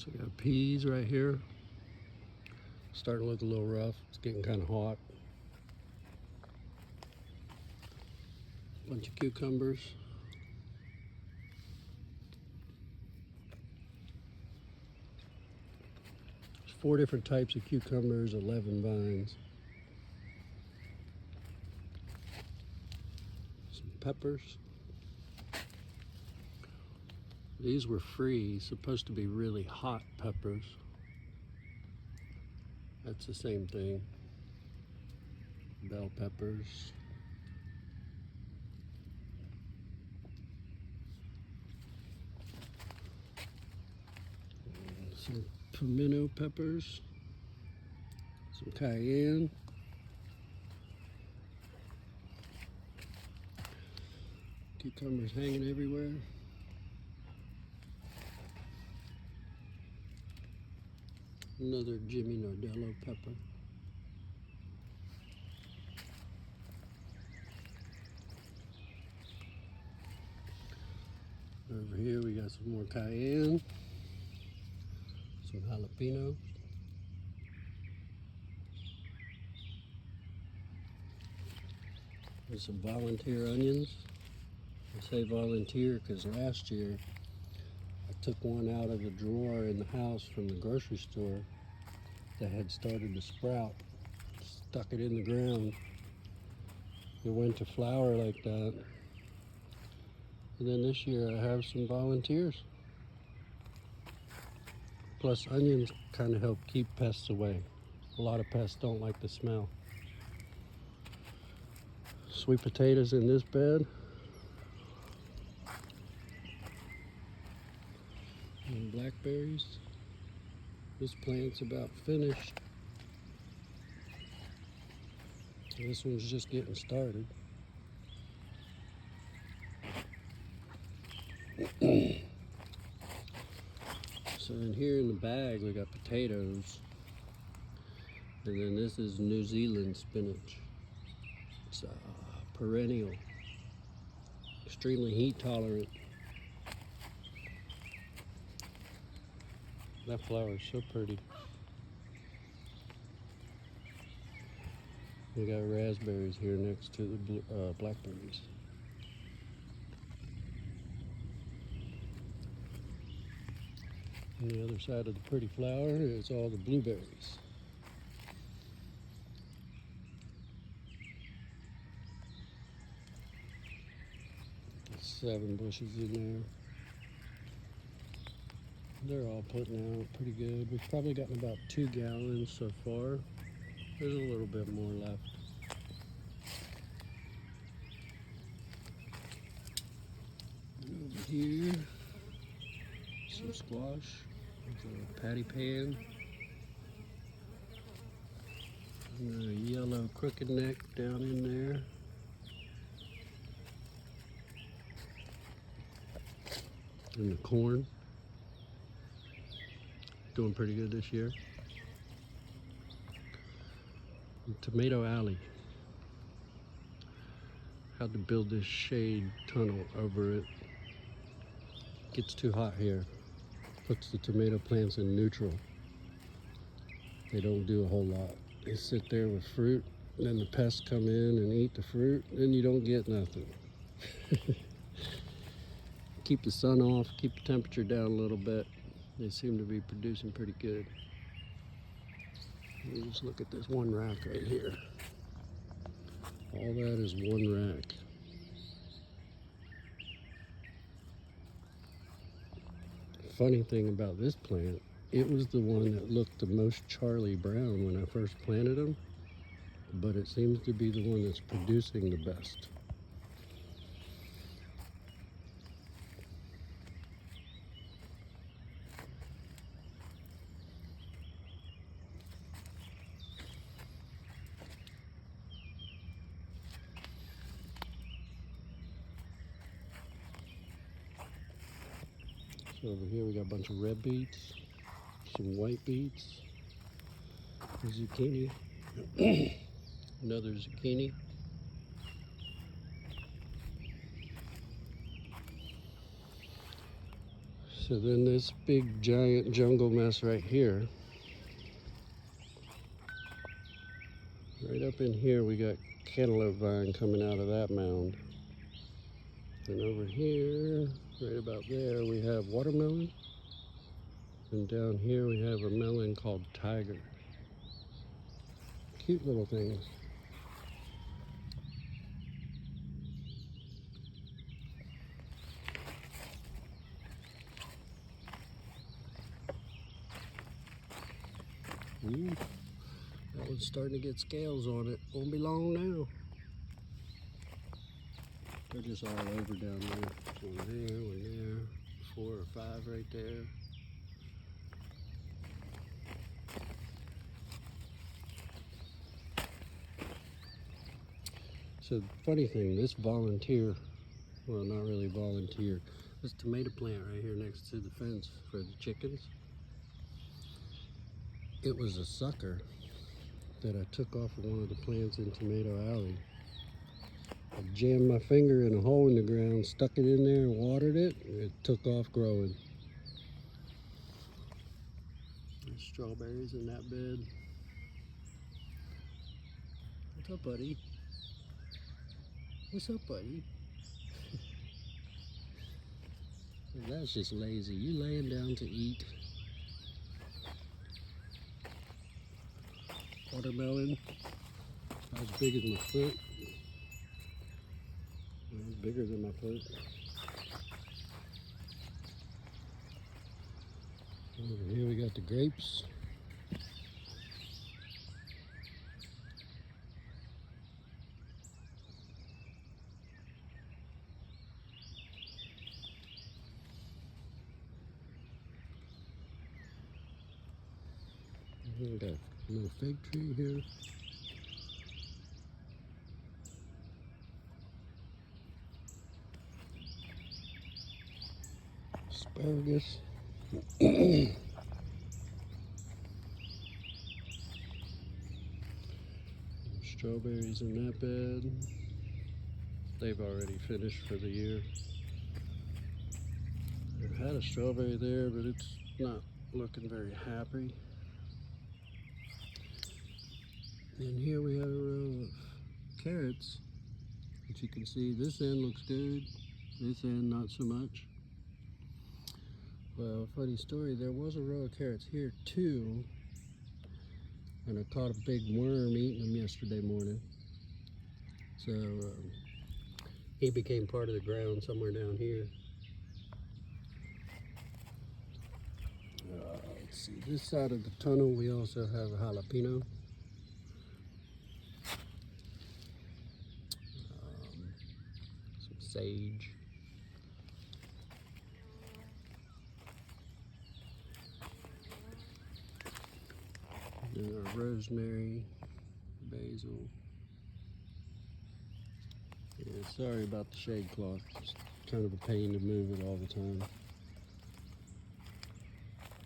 So we got peas right here. Starting to look a little rough. It's getting kind of hot. Bunch of cucumbers. There's 4 different types of cucumbers, 11 vines. Some peppers. These were free, supposed to be really hot peppers. That's the same thing. Bell peppers. And some pimento peppers. Some cayenne. Cucumbers hanging everywhere. Another Jimmy Nardello pepper. Over here we got some more cayenne, some jalapenos. There's some volunteer onions. I say volunteer because last year I took one out of a drawer in the house from the grocery store that had started to sprout, stuck it in the ground. It went to flower like that. And then this year I have some volunteers. Plus onions kind of help keep pests away. A lot of pests don't like the smell. Sweet potatoes in this bed. And blackberries. This plant's about finished. This one's just getting started. So in here in the bag we got potatoes. And then this is New Zealand spinach. It's perennial, extremely heat tolerant. That flower is so pretty. We got raspberries here next to the blackberries. On the other side of the pretty flower is all the blueberries. 7 bushes in there. They're all putting out pretty good. We've probably gotten about 2 gallons so far. There's a little bit more left. And over here, some squash. There's a patty pan. And a yellow crooked neck down in there. And the corn. Doing pretty good this year. And Tomato Alley. Had to build this shade tunnel over it. Gets too hot here. Puts the tomato plants in neutral. They don't do a whole lot. They sit there with fruit, and then the pests come in and eat the fruit, then you don't get nothing. Keep the sun off, keep the temperature down a little bit. They seem to be producing pretty good. You just look at this one rack right here. All that is one rack. Funny thing about this plant, it was the one that looked the most Charlie Brown when I first planted them, but it seems to be the one that's producing the best. So over here we got a bunch of red beets, some white beets, zucchini, another zucchini. So then this big giant jungle mess right here. Right up in here we got cantaloupe vine coming out of that mound. And over here, right about there, we have watermelon. And down here we have a melon called Tiger. Cute little things. Ooh, that one's starting to get scales on it. Won't be long now. They're just all over down there. One there, 4 or 5 right there. So funny thing, this volunteer, well not really volunteer, this tomato plant right here next to the fence for the chickens, it was a sucker that I took off of one of the plants in Tomato Alley. I jammed my finger in a hole in the ground, stuck it in there and watered it, and it took off growing. There's strawberries in that bed. What's up, buddy? What's up, buddy? That's just lazy. You laying down to eat. Watermelon, about as big as my foot. Well, bigger than my foot. Over here we got the grapes. We got a little fig tree here. Asparagus. Strawberries in that bed. They've already finished for the year. I've had a strawberry there, but it's not looking very happy. And here we have a row of carrots, which you can see this end looks good, this end not so much. Well, funny story, there was a row of carrots here too, and I caught a big worm eating them yesterday morning. So he became part of the ground somewhere down here. Let's see, this side of the tunnel we also have a jalapeno. Some sage. Rosemary, basil. Yeah, sorry about the shade cloth. It's kind of a pain to move it all the time.